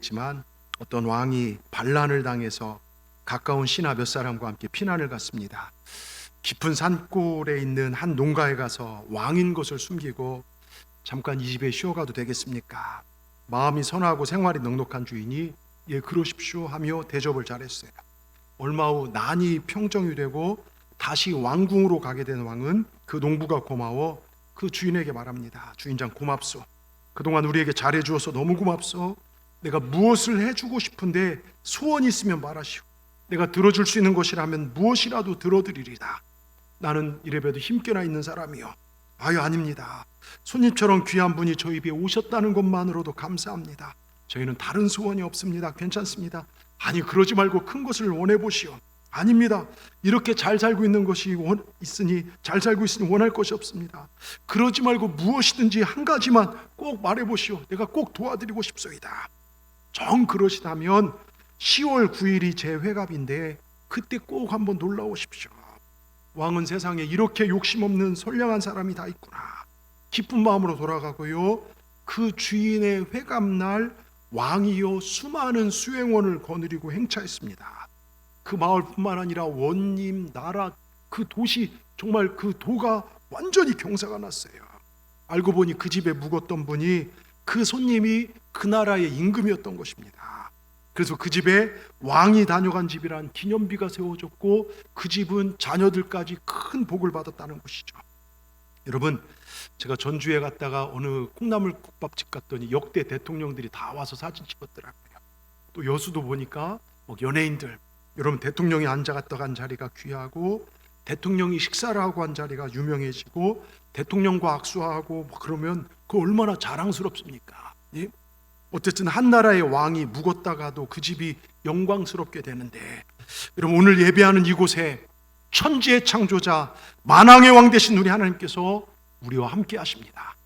지만 어떤 왕이 반란을 당해서 가까운 신하 몇 사람과 함께 피난을 갔습니다. 깊은 산골에 있는 한 농가에 가서 왕인 것을 숨기고 잠깐 이 집에 쉬어가도 되겠습니까? 마음이 선하고 생활이 넉넉한 주인이 예 그러십시오 하며 대접을 잘했어요. 얼마 후 난이 평정이 되고 다시 왕궁으로 가게 된 왕은 그 농부가 고마워 그 주인에게 말합니다. 주인장 고맙소. 그동안 우리에게 잘해주어서 너무 고맙소. 내가 무엇을 해주고 싶은데 소원이 있으면 말하시오. 내가 들어줄 수 있는 것이라면 무엇이라도 들어드리리다. 나는 이래봬도 힘께나 있는 사람이요. 아유 아닙니다. 손님처럼 귀한 분이 저희 집에 오셨다는 것만으로도 감사합니다. 저희는 다른 소원이 없습니다. 괜찮습니다. 아니 그러지 말고 큰 것을 원해보시오. 아닙니다. 이렇게 잘 살고 있는 것이 잘 살고 있으니 원할 것이 없습니다. 그러지 말고 무엇이든지 한 가지만 꼭 말해보시오. 내가 꼭 도와드리고 싶소이다. 정 그러시다면 10월 9일이 제 회갑인데 그때 꼭 한번 놀라오십시오. 왕은 세상에 이렇게 욕심 없는 선량한 사람이 다 있구나. 기쁜 마음으로 돌아가고요. 그 주인의 회갑날 왕이요 수많은 수행원을 거느리고 행차했습니다. 그 마을뿐만 아니라 원님, 나라, 그 도시, 정말 그 도가 완전히 경사가 났어요. 알고 보니 그 집에 묵었던 분이 그 손님이 그 나라의 임금이었던 것입니다. 그래서 그 집에 왕이 다녀간 집이란 기념비가 세워졌고 그 집은 자녀들까지 큰 복을 받았다는 것이죠. 여러분, 제가 전주에 갔다가 어느 콩나물 국밥집 갔더니 역대 대통령들이 다 와서 사진 찍었더라고요. 또 여수도 보니까 연예인들, 여러분 대통령이 앉아갔다간 자리가 귀하고 대통령이 식사를 하고 한 자리가 유명해지고 대통령과 악수하고 그러면 그 얼마나 자랑스럽습니까? 예? 어쨌든 한 나라의 왕이 묵었다가도 그 집이 영광스럽게 되는데, 여러분 오늘 예배하는 이곳에 천지의 창조자 만왕의 왕 되신 우리 하나님께서 우리와 함께 하십니다.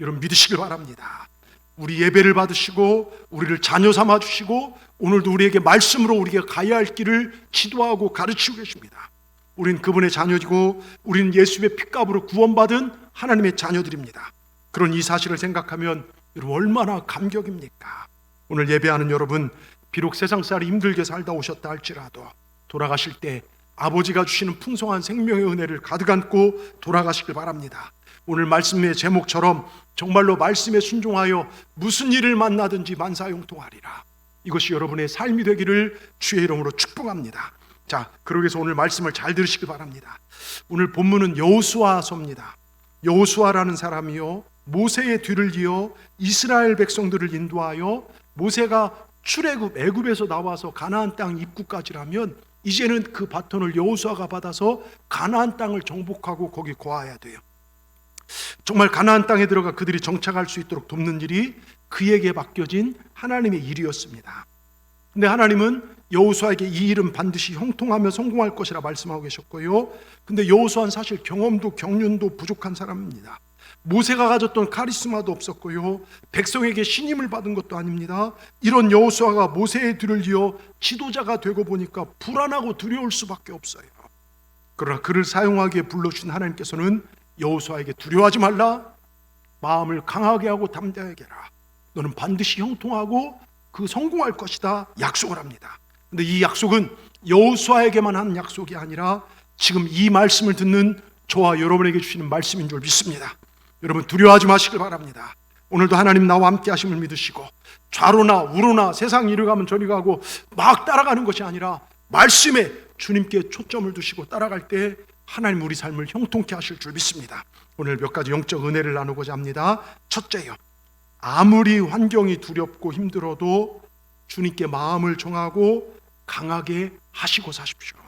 여러분 믿으시길 바랍니다. 우리 예배를 받으시고 우리를 자녀 삼아 주시고 오늘도 우리에게 말씀으로 우리가 가야 할 길을 지도하고 가르치고 계십니다. 우린 그분의 자녀이고 우리는 예수의 핏값으로 구원받은 하나님의 자녀들입니다. 그런 이 사실을 생각하면 여러분 얼마나 감격입니까? 오늘 예배하는 여러분, 비록 세상살이 힘들게 살다 오셨다 할지라도 돌아가실 때 아버지가 주시는 풍성한 생명의 은혜를 가득 안고 돌아가시길 바랍니다. 오늘 말씀의 제목처럼 정말로 말씀에 순종하여 무슨 일을 만나든지 만사형통하리라. 이것이 여러분의 삶이 되기를 주의 이름으로 축복합니다. 자, 그러기 위해서 오늘 말씀을 잘 들으시길 바랍니다. 오늘 본문은 여호수아서입니다. 여호수아라는 사람이요 모세의 뒤를 이어 이스라엘 백성들을 인도하여 모세가 출애굽 애굽에서 나와서 가나안 땅 입구까지라면 이제는 그 바톤을 여호수아가 받아서 가나안 땅을 정복하고 거기 거하야 돼요. 정말 가나안 땅에 들어가 그들이 정착할 수 있도록 돕는 일이 그에게 맡겨진 하나님의 일이었습니다. 근데 하나님은 여호수아에게 이 일은 반드시 형통하며 성공할 것이라 말씀하고 계셨고요. 근데 여호수아는 사실 경험도 경륜도 부족한 사람입니다. 모세가 가졌던 카리스마도 없었고요. 백성에게 신임을 받은 것도 아닙니다. 이런 여호수아가 모세의 뒤를 이어 지도자가 되고 보니까 불안하고 두려울 수밖에 없어요. 그러나 그를 사용하기에 불러주신 하나님께서는 여호수아에게 두려워하지 말라, 마음을 강하게 하고 담대하게 해라. 너는 반드시 형통하고 그 성공할 것이다 약속을 합니다. 근데 이 약속은 여호수아에게만 한 약속이 아니라 지금 이 말씀을 듣는 저와 여러분에게 주시는 말씀인 줄 믿습니다. 여러분 두려워하지 마시길 바랍니다. 오늘도 하나님 나와 함께 하심을 믿으시고 좌로나 우로나 세상 이리 가면 저리 가고 막 따라가는 것이 아니라 말씀에 주님께 초점을 두시고 따라갈 때 하나님 우리 삶을 형통케 하실 줄 믿습니다. 오늘 몇 가지 영적 은혜를 나누고자 합니다. 첫째요, 아무리 환경이 두렵고 힘들어도 주님께 마음을 정하고 강하게 하시고 사십시오.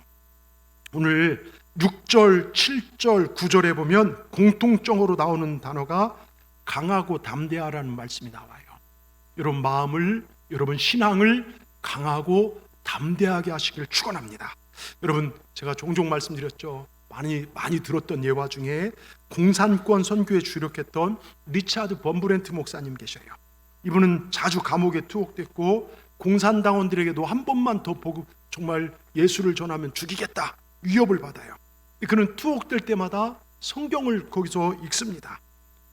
오늘 6절, 7절, 9절에 보면 공통적으로 나오는 단어가 강하고 담대하라는 말씀이 나와요. 여러분 마음을, 여러분 신앙을 강하고 담대하게 하시길 축원합니다. 여러분 제가 종종 말씀드렸죠. 많이 들었던 예화 중에 공산권 선교에 주력했던 리차드 범브렌트 목사님 계셔요. 이분은 자주 감옥에 투옥됐고 공산당원들에게도 한 번만 더 보고 정말 예수를 전하면 죽이겠다 위협을 받아요. 그는 투옥될 때마다 성경을 거기서 읽습니다.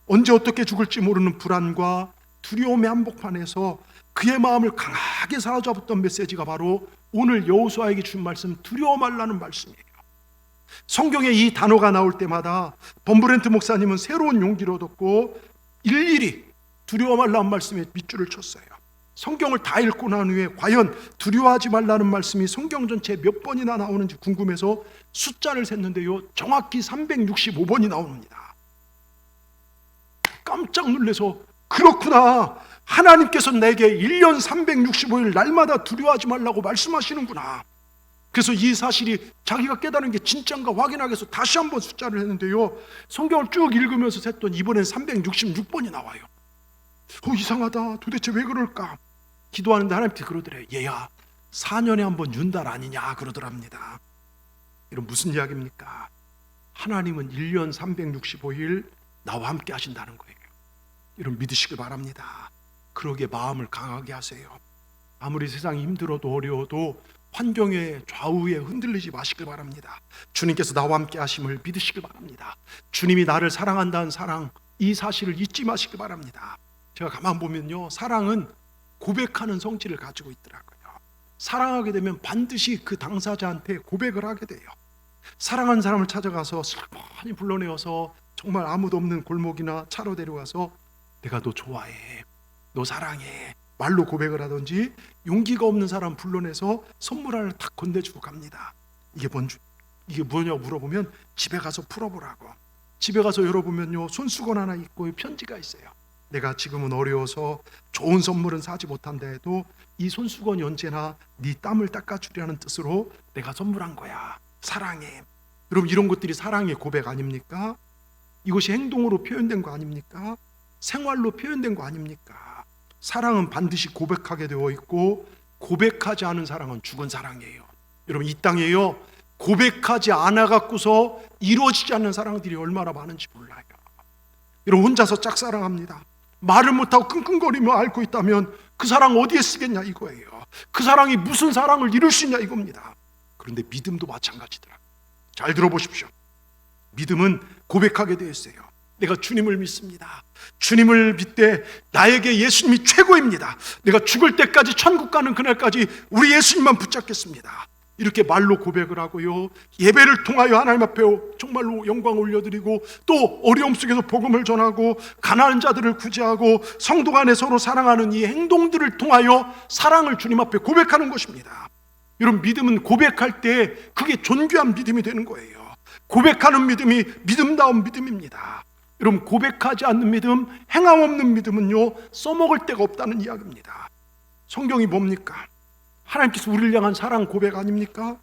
언제 어떻게 죽을지 모르는 불안과 두려움의 한복판에서 그의 마음을 강하게 사로잡았던 메시지가 바로 오늘 여호수아에게 준 말씀, 두려워 말라는 말씀이에요. 성경에 이 단어가 나올 때마다 범브렌트 목사님은 새로운 용기를 얻었고 일일이 두려워 말라는 말씀에 밑줄을 쳤어요. 성경을 다 읽고 난 후에 과연 두려워하지 말라는 말씀이 성경 전체에 몇 번이나 나오는지 궁금해서 숫자를 셌는데요, 정확히 365번이 나옵니다. 깜짝 놀라서 그렇구나, 하나님께서 내게 1년 365일 날마다 두려워하지 말라고 말씀하시는구나. 그래서 이 사실이 자기가 깨달은 게 진짜인가 확인하기 위해서 다시 한번 숫자를 했는데요, 성경을 쭉 읽으면서 셌더니 이번엔 366번이 나와요. 이상하다, 도대체 왜 그럴까? 기도하는데 하나님께 그러더래요. 얘야, 4년에 한 번 윤달 아니냐 그러더랍니다. 이런 무슨 이야기입니까? 하나님은 1년 365일 나와 함께 하신다는 거예요. 이런 믿으시길 바랍니다. 그러기에 마음을 강하게 하세요. 아무리 세상이 힘들어도 어려워도 환경의 좌우에 흔들리지 마시길 바랍니다. 주님께서 나와 함께 하심을 믿으시길 바랍니다. 주님이 나를 사랑한다는 사랑, 이 사실을 잊지 마시길 바랍니다. 제가 가만 보면요, 사랑은 고백하는 성질을 가지고 있더라고요. 사랑하게 되면 반드시 그 당사자한테 고백을 하게 돼요. 사랑하는 사람을 찾아가서 슬퍼니 불러내어서 정말 아무도 없는 골목이나 차로 데려가서 내가 너 좋아해, 너 사랑해 말로 고백을 하든지, 용기가 없는 사람 불러내서 선물 하나를 탁 건네주고 갑니다. 이게 뭐냐고 물어보면 집에 가서 풀어보라고. 집에 가서 열어보면요, 손수건 하나 있고 편지가 있어요. 내가 지금은 어려워서 좋은 선물은 사지 못한다 해도 이 손수건이 언제나 네 땀을 닦아주려는 뜻으로 내가 선물한 거야. 사랑해. 여러분, 이런 것들이 사랑의 고백 아닙니까? 이것이 행동으로 표현된 거 아닙니까? 생활로 표현된 거 아닙니까? 사랑은 반드시 고백하게 되어 있고, 고백하지 않은 사랑은 죽은 사랑이에요. 여러분, 이 땅에요, 고백하지 않아 갖고서 이루어지지 않는 사랑들이 얼마나 많은지 몰라요. 여러분, 혼자서 짝사랑합니다. 말을 못하고 끙끙거리며 앓고 있다면 그 사랑 어디에 쓰겠냐 이거예요. 그 사랑이 무슨 사랑을 이룰 수 있냐 이겁니다. 그런데 믿음도 마찬가지더라고요. 잘 들어보십시오. 믿음은 고백하게 되어 있어요. 내가 주님을 믿습니다. 주님을 믿되 나에게 예수님이 최고입니다. 내가 죽을 때까지 천국 가는 그날까지 우리 예수님만 붙잡겠습니다. 이렇게 말로 고백을 하고요, 예배를 통하여 하나님 앞에 정말로 영광 올려드리고, 또 어려움 속에서 복음을 전하고 가난한 자들을 구제하고 성도 간에 서로 사랑하는 이 행동들을 통하여 사랑을 주님 앞에 고백하는 것입니다. 여러분, 믿음은 고백할 때 그게 존귀한 믿음이 되는 거예요. 고백하는 믿음이 믿음다운 믿음입니다. 여러분, 고백하지 않는 믿음, 행함 없는 믿음은요, 써먹을 데가 없다는 이야기입니다. 성경이 뭡니까? 하나님께서 우리를 향한 사랑 고백 아닙니까?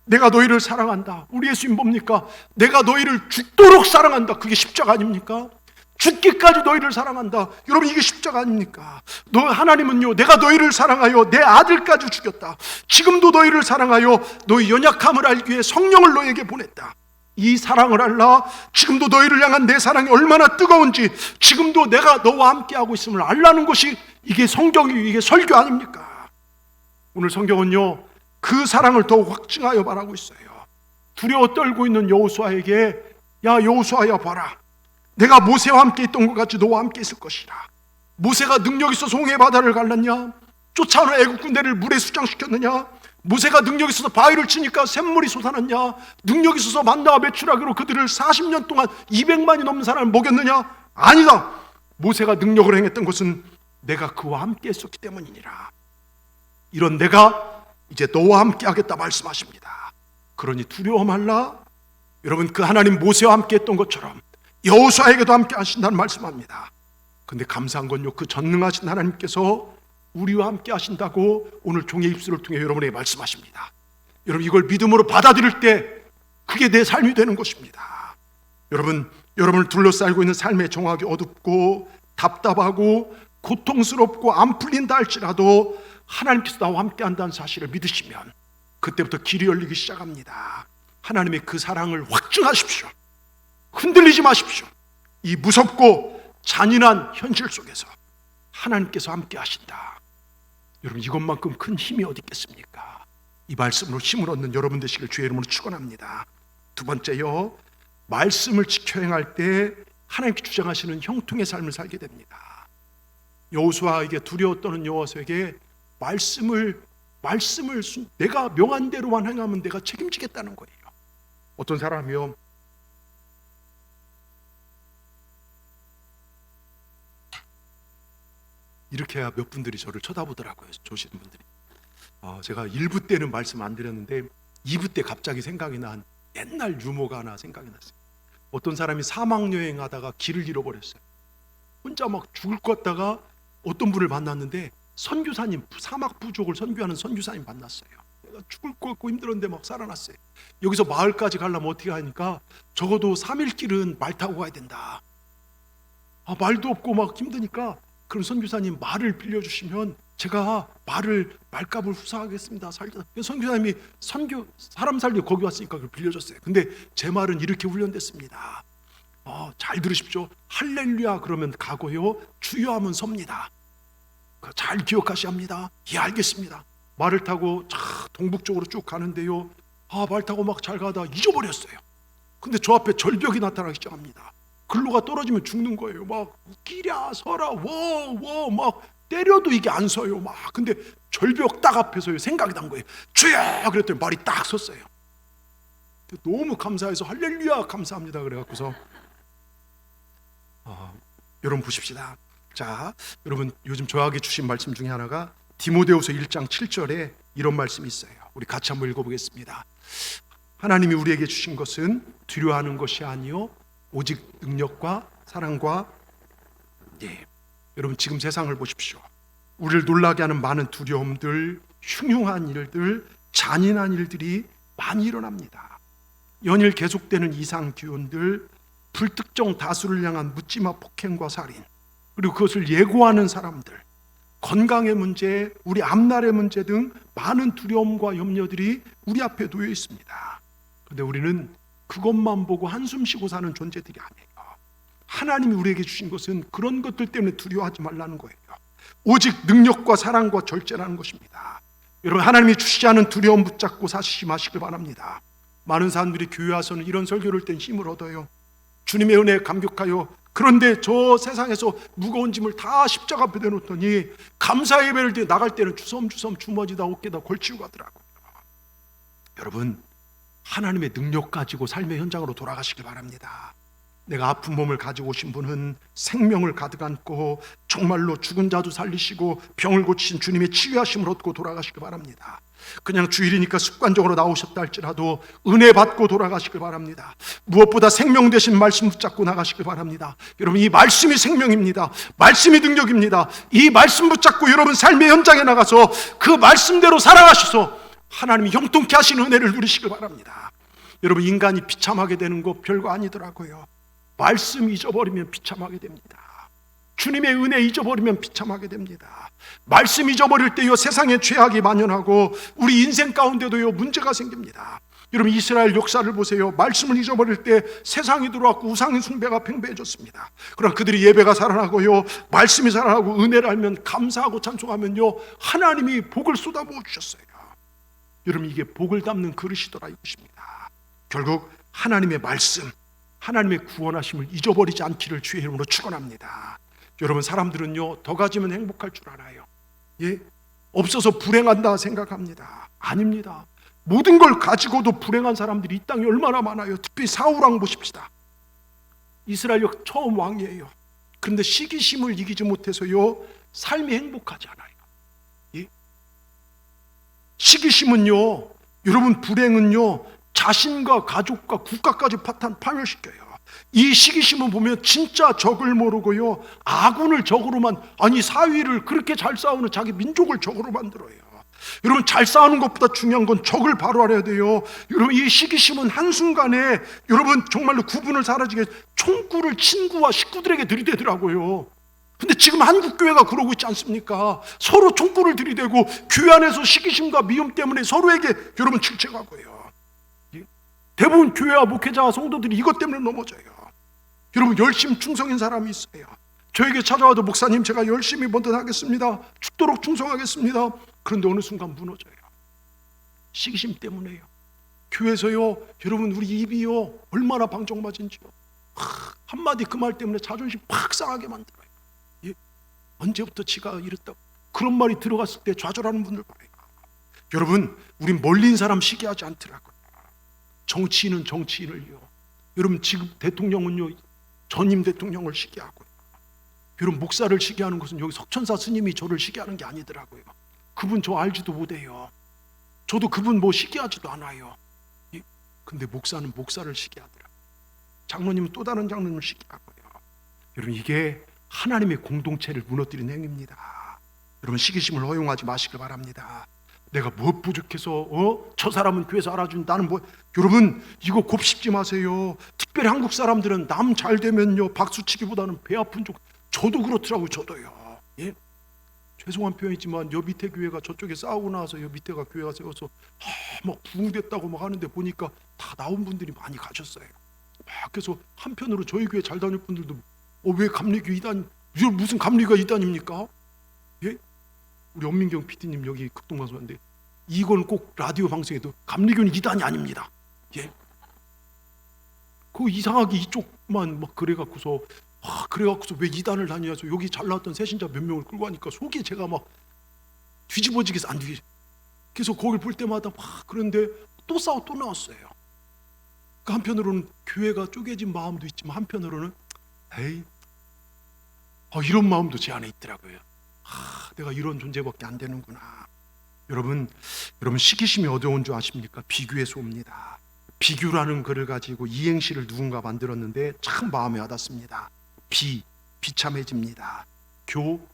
내가 너희를 사랑한다. 우리 예수님 뭡니까? 내가 너희를 죽도록 사랑한다. 그게 십자가 아닙니까? 죽기까지 너희를 사랑한다. 여러분, 이게 십자가 아닙니까? 하나님은요, 내가 너희를 사랑하여 내 아들까지 죽였다. 지금도 너희를 사랑하여 너희 연약함을 알기 위해 성령을 너희에게 보냈다. 이 사랑을 알라. 지금도 너희를 향한 내 사랑이 얼마나 뜨거운지, 지금도 내가 너와 함께하고 있음을 알라는 것이 이게 성경이, 이게 설교 아닙니까? 오늘 성경은요, 그 사랑을 더욱 확증하여 말하고 있어요. 두려워 떨고 있는 여호수아에게, 야 여호수아야, 봐라, 내가 모세와 함께 있던 것 같이 너와 함께 있을 것이라. 모세가 능력 있어서 홍해 바다를 갈랐냐? 쫓아오는 애국 군대를 물에 수장시켰느냐? 모세가 능력 있어서 바위를 치니까 샘물이 솟아났냐? 능력 있어서 만나와 메추라기로 그들을 40년 동안 200만이 넘는 사람을 먹였느냐? 아니다. 모세가 능력을 행했던 것은 내가 그와 함께 했었기 때문이니라. 이런 내가 이제 너와 함께 하겠다 말씀하십니다. 그러니 두려워 말라. 여러분, 그 하나님 모세와 함께 했던 것처럼 여호수아에게도 함께 하신다는 말씀합니다. 근데 감사한 건요, 그 전능하신 하나님께서 우리와 함께 하신다고 오늘 종의 입술을 통해 여러분에게 말씀하십니다. 여러분, 이걸 믿음으로 받아들일 때 그게 내 삶이 되는 것입니다. 여러분, 여러분을 둘러싸고 있는 삶의 정확이 어둡고 답답하고 고통스럽고 안 풀린다 할지라도 하나님께서 나와 함께 한다는 사실을 믿으시면 그때부터 길이 열리기 시작합니다. 하나님의 그 사랑을 확증하십시오. 흔들리지 마십시오. 이 무섭고 잔인한 현실 속에서 하나님께서 함께 하신다. 여러분, 이것만큼 큰 힘이 어디 있겠습니까? 이 말씀으로 힘을 얻는 여러분 되시길 주의 이름으로 축원합니다. 두 번째요, 말씀을 지켜 행할 때 하나님께 주장하시는 형통의 삶을 살게 됩니다. 여호수아에게 두려워 떠는 여호수아에게 말씀을 내가 명한 대로만 행하면 내가 책임지겠다는 거예요. 어떤 사람이요, 이렇게 해야 몇 분들이 저를 쳐다보더라고요. 조시는 분들이. 제가 1부 때는 말씀 안 드렸는데 2부 때 갑자기 생각이 난 옛날 유머가 하나 생각이 났어요. 어떤 사람이 사막 여행하다가 길을 잃어버렸어요. 혼자 막 죽을 것 같다가 어떤 분을 만났는데 선교사님, 사막 부족을 선교하는 선교사님 만났어요. 내가 죽을 것 같고 힘들었는데 막 살아났어요. 여기서 마을까지 가려면 어떻게 하니까 적어도 3일 길은 말 타고 가야 된다. 말도 없고 막 힘드니까 그럼 선교사님 말을 빌려주시면 제가 말값을 후사하겠습니다. 선교사님이 사람 살려 거기 왔으니까 그걸 빌려줬어요. 근데 제 말은 이렇게 훈련됐습니다. 잘 들으십시오. 할렐루야 그러면 가고요, 주여 하면 섭니다. 잘 기억하셔야 합니다. 예, 알겠습니다. 말을 타고 동북쪽으로 쭉 가는데요, 말 타고 막 잘 가다 잊어버렸어요. 근데 저 앞에 절벽이 나타나기 시작합니다. 글로가 떨어지면 죽는 거예요. 막 끼랴 서라 워워 막 때려도 이게 안 서요. 막 근데 절벽 딱 앞에서요 생각이 난 거예요. 주야 그랬더니 말이 딱 섰어요. 너무 감사해서 할렐루야 감사합니다 그래갖고서 여러분 보십시다. 자, 여러분 요즘 저에게 주신 말씀 중에 하나가 디모데후서 1장 7절에 이런 말씀이 있어요. 우리 같이 한번 읽어보겠습니다. 하나님이 우리에게 주신 것은 두려워하는 것이 아니요 오직 능력과 사랑과 여러분 지금 세상을 보십시오. 우리를 놀라게 하는 많은 두려움들, 흉흉한 일들, 잔인한 일들이 많이 일어납니다. 연일 계속되는 이상 기운들, 불특정 다수를 향한 묻지마 폭행과 살인, 그리고 그것을 예고하는 사람들, 건강의 문제, 우리 앞날의 문제 등 많은 두려움과 염려들이 우리 앞에 놓여 있습니다. 그런데 우리는 그것만 보고 한숨 쉬고 사는 존재들이 아니에요. 하나님이 우리에게 주신 것은 그런 것들 때문에 두려워하지 말라는 거예요. 오직 능력과 사랑과 절제라는 것입니다. 여러분 하나님이 주시지 않은 두려움 붙잡고 사시지 마시길 바랍니다. 많은 사람들이 교회 와서는 이런 설교를 할 땐 힘을 얻어요. 주님의 은혜에 감격하여. 그런데 저 세상에서 무거운 짐을 다 십자가 앞에 대놓더니 감사 예배를 나갈 때는 주섬주섬 주머니다 어깨다 걸치고 가더라고요. 여러분 하나님의 능력 가지고 삶의 현장으로 돌아가시길 바랍니다. 내가 아픈 몸을 가지고 오신 분은 생명을 가득 안고 정말로 죽은 자도 살리시고 병을 고치신 주님의 치유하심을 얻고 돌아가시길 바랍니다. 그냥 주일이니까 습관적으로 나오셨다 할지라도 은혜 받고 돌아가시길 바랍니다. 무엇보다 생명 되신 말씀 붙잡고 나가시길 바랍니다. 여러분 이 말씀이 생명입니다. 말씀이 능력입니다. 이 말씀 붙잡고 여러분 삶의 현장에 나가서 그 말씀대로 살아가셔서 하나님이 형통케 하시는 은혜를 누리시길 바랍니다. 여러분 인간이 비참하게 되는 거 별거 아니더라고요. 말씀 잊어버리면 비참하게 됩니다. 주님의 은혜 잊어버리면 비참하게 됩니다. 말씀 잊어버릴 때요 세상에 죄악이 만연하고 우리 인생 가운데도요 문제가 생깁니다. 여러분 이스라엘 역사를 보세요. 말씀을 잊어버릴 때 세상이 들어왔고 우상 숭배가 팽배해졌습니다. 그러나 그들이 예배가 살아나고요 말씀이 살아나고 은혜를 알면 감사하고 찬송하면요 하나님이 복을 쏟아부어 주셨어요. 여러분 이게 복을 담는 그릇이더라 이것입니다. 결국 하나님의 말씀, 하나님의 구원하심을 잊어버리지 않기를 주의 이름으로 축원합니다. 여러분 사람들은요 더 가지면 행복할 줄 알아요. 없어서 불행한다 생각합니다. 아닙니다. 모든 걸 가지고도 불행한 사람들이 이 땅에 얼마나 많아요. 특히 사울왕 보십시다. 이스라엘 처음 왕이에요. 그런데 시기심을 이기지 못해서요 삶이 행복하지 않아요. 시기심은요 여러분 불행은요 자신과 가족과 국가까지 파멸시켜요. 이 시기심은 보면 진짜 적을 모르고요 아군을 적으로만, 아니 사위를 그렇게 잘 싸우는 자기 민족을 적으로 만들어요. 여러분 잘 싸우는 것보다 중요한 건 적을 바로 알아야 돼요. 여러분 이 시기심은 한순간에 여러분 정말로 구분을 사라지게 총구를 친구와 식구들에게 들이대더라고요. 근데 지금 한국 교회가 그러고 있지 않습니까? 서로 총구를 들이대고 교회 안에서 시기심과 미움 때문에 서로에게 여러분 질책하고요. 대부분 교회와 목회자와 성도들이 이것 때문에 넘어져요. 여러분 열심 충성인 사람이 있어요. 저에게 찾아와도 목사님 제가 열심히 뭐든 하겠습니다. 죽도록 충성하겠습니다. 그런데 어느 순간 무너져요. 시기심 때문에요. 교회에서요 여러분 우리 입이요 얼마나 방정맞은지요. 한마디 그 말 때문에 자존심 팍 상하게 만들어요. 언제부터 지가 이랬다고 그런 말이 들어갔을 때 좌절하는 분들 봐요. 여러분, 우린 멀린 사람 시기하지 않더라고요. 정치인은 정치인을요, 여러분 지금 대통령은요 전임 대통령을 시기하고요, 여러분 목사를 시기하는 것은 여기 석천사 스님이 저를 시기하는 게 아니더라고요. 그분 저 알지도 못해요. 저도 그분 뭐 시기하지도 않아요. 근데 목사는 목사를 시기하더라고요. 장로님은 또 다른 장로님을 시기하고요. 여러분, 이게 하나님의 공동체를 무너뜨리는 행위입니다. 여러분, 시기심을 허용하지 마시길 바랍니다. 내가 뭐 부족해서 저 사람은 교회에서 알아준, 나는 뭐, 여러분 이거 곱씹지 마세요. 특별히 한국 사람들은 남 잘 되면요 박수치기보다는 배 아픈 쪽, 저도 그렇더라고요. 저도요. 예? 죄송한 표현이지만 여 밑에 교회가 저쪽에 싸우고 나서 여 밑에가 교회가 세워서 막 부흥됐다고 막 하는데 보니까 다 나온 분들이 많이 가셨어요. 그래서 한편으로 저희 교회 잘 다닐 분들도 왜 감리교 이단, 이거 무슨 감리가 이단입니까? 예? 우리 엄민경 PD님 여기 극동방송인데 이건 꼭 라디오 방송에도 감리교는 이단이 아닙니다. 예? 그 이상하게 이쪽만 막 그래갖고서 왜 이단을 다니냐서 여기 잘 나왔던 새신자 몇 명을 끌고 가니까 속이 제가 막 뒤집어지겠어 안 뒤집어. 그래서 거길 볼 때마다 막 그런데 또 싸워 또 나왔어요. 그 한편으로는 교회가 쪼개진 마음도 있지만 한편으로는 이런 마음도 제 안에 있더라고요. 내가 이런 존재밖에 안 되는구나. 여러분 시기심이 어려운 줄 아십니까? 비교에서 옵니다. 비교라는 글을 가지고 이행시를 누군가 만들었는데 참 마음에 와닿습니다. 비참해집니다.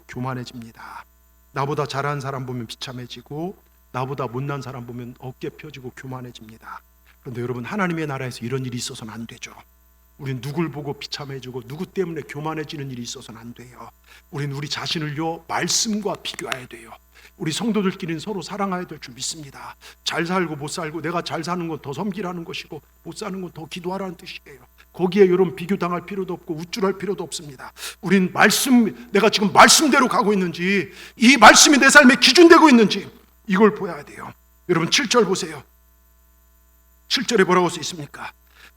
교만해집니다. 나보다 잘하는 사람 보면 비참해지고 나보다 못난 사람 보면 어깨 펴지고 교만해집니다. 그런데 여러분, 하나님의 나라에서 이런 일이 있어서는 안 되죠. 우린 누굴 보고 비참해지고 누구 때문에 교만해지는 일이 있어서는 안 돼요. 우린 우리 자신을요 말씀과 비교해야 돼요. 우리 성도들끼리는 서로 사랑해야 될 줄 믿습니다. 잘 살고 못 살고, 내가 잘 사는 건 더 섬기라는 것이고 못 사는 건 더 기도하라는 뜻이에요. 거기에 여러분 비교당할 필요도 없고 우쭐할 필요도 없습니다. 우린 내가 지금 말씀대로 가고 있는지, 이 말씀이 내 삶에 기준되고 있는지 이걸 보아야 돼요. 여러분 7절 보세요. 7절에 뭐라고 써 있습니까?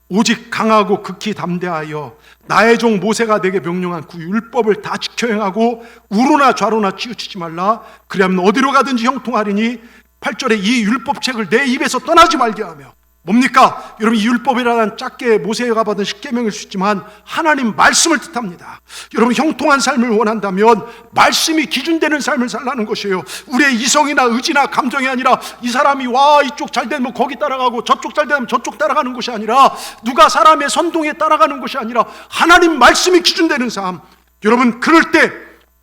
오직 강하고 극히 담대하여 나의 종 모세가 내게 명령한 그 율법을 다 지켜 행하고 우로나 좌로나 치우치지 말라. 그리하면 어디로 가든지 형통하리니. 8절에 이 율법책을 내 입에서 떠나지 말게 하며, 뭡니까? 여러분, 이 율법이라는 작게 모세가 받은 십계명일 수 있지만 하나님 말씀을 뜻합니다. 여러분, 형통한 삶을 원한다면 말씀이 기준되는 삶을 살라는 것이에요. 우리의 이성이나 의지나 감정이 아니라 이 사람이 이쪽 잘 되면 거기 따라가고 저쪽 잘 되면 저쪽 따라가는 것이 아니라, 누가 사람의 선동에 따라가는 것이 아니라 하나님 말씀이 기준되는 삶. 여러분, 그럴 때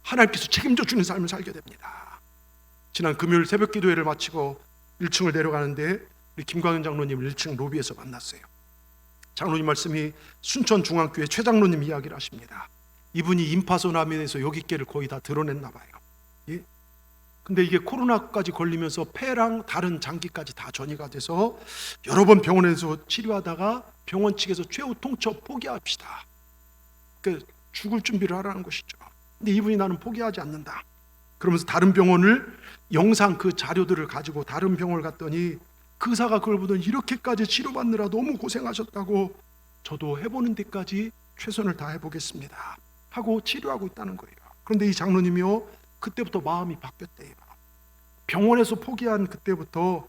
하나님께서 책임져 주는 삶을 살게 됩니다. 지난 금요일 새벽 기도회를 마치고 1층을 내려가는데 우리 김광현 장로님을 1층 로비에서 만났어요. 장로님 말씀이 순천중앙교회 최 장로님 이야기를 하십니다. 이분이 임파선암에 대해서 여기께를 거의 다 드러냈나 봐요. 예? 근데 이게 코로나까지 걸리면서 폐랑 다른 장기까지 다 전이가 돼서 여러 번 병원에서 치료하다가 병원 측에서 최후 통첩 포기합시다. 그러니까 죽을 준비를 하라는 것이죠. 근데 이분이 나는 포기하지 않는다. 그러면서 다른 병원을 영상 그 자료들을 가지고 다른 병원을 갔더니 그 의사가 그걸 보더니 이렇게까지 치료받느라 너무 고생하셨다고, 저도 해보는 데까지 최선을 다해보겠습니다 하고 치료하고 있다는 거예요. 그런데 이 장로님이요, 그때부터 마음이 바뀌었대요. 병원에서 포기한 그때부터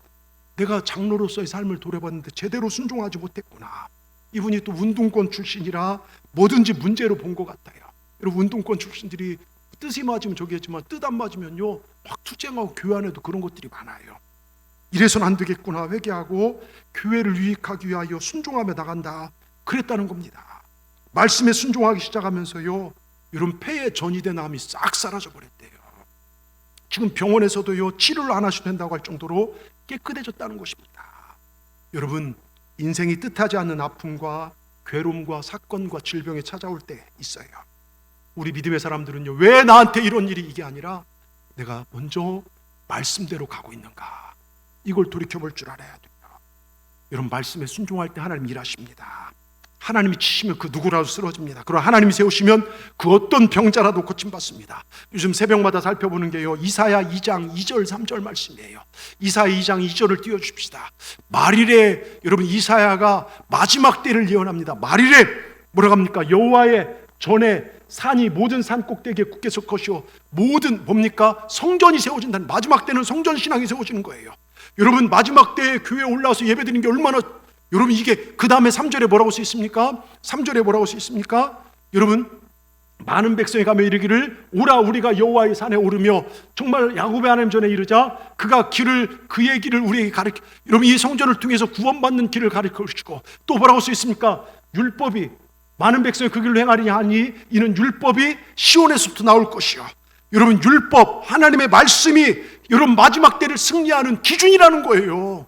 내가 장로로서의 삶을 돌아봤는데 제대로 순종하지 못했구나. 이분이 또 운동권 출신이라 뭐든지 문제로 본 것 같아요. 여러분, 운동권 출신들이 뜻이 맞으면 저기했지만 뜻 안 맞으면요 막 투쟁하고 교회 안에도 그런 것들이 많아요. 이래서는 안 되겠구나 회개하고 교회를 유익하기 위하여 순종하며 나간다, 그랬다는 겁니다. 말씀에 순종하기 시작하면서요, 여러분 폐에 전이된 암이 싹 사라져 버렸대요. 지금 병원에서도요 치료를 안 하셔도 된다고 할 정도로 깨끗해졌다는 것입니다. 여러분, 인생이 뜻하지 않는 아픔과 괴로움과 사건과 질병이 찾아올 때 있어요. 우리 믿음의 사람들은요, 왜 나한테 이런 일이, 이게 아니라 내가 먼저 말씀대로 가고 있는가, 이걸 돌이켜볼 줄 알아야 돼요. 여러분, 말씀에 순종할 때 하나님 일하십니다. 하나님이 치시면 그 누구라도 쓰러집니다. 그러나 하나님이 세우시면 그 어떤 병자라도 고침받습니다. 요즘 새벽마다 살펴보는 게요, 이사야 2장 2절 3절 말씀이에요. 이사야 2장 2절을 띄워주십시다. 말일에, 여러분 이사야가 마지막 때를 예언합니다. 말일에 뭐라고 합니까? 여호와의 전에 산이 모든 산 꼭대기에 굳게 설 것이요 모든 뭡니까? 성전이 세워진다는, 마지막 때는 성전 신앙이 세워지는 거예요. 여러분 마지막 때에 교회에 올라와서 예배드리는 게 얼마나, 여러분 이게 그 다음에 3절에 뭐라고 써 있습니까? 3절에 뭐라고 써 있습니까? 여러분 많은 백성이 가며 이르기를 오라 우리가 여호와의 산에 오르며, 정말 야곱의 하나님 전에 이르자 그가 그의 길을 우리에게 가르쳐, 여러분 이 성전을 통해서 구원받는 길을 가르쳐 주시고, 또 뭐라고 써 있습니까? 율법이 많은 백성이 그 길로 행하리냐 하니 이는 율법이 시온에서부터 나올 것이요. 여러분 율법, 하나님의 말씀이 여러분 마지막 때를 승리하는 기준이라는 거예요.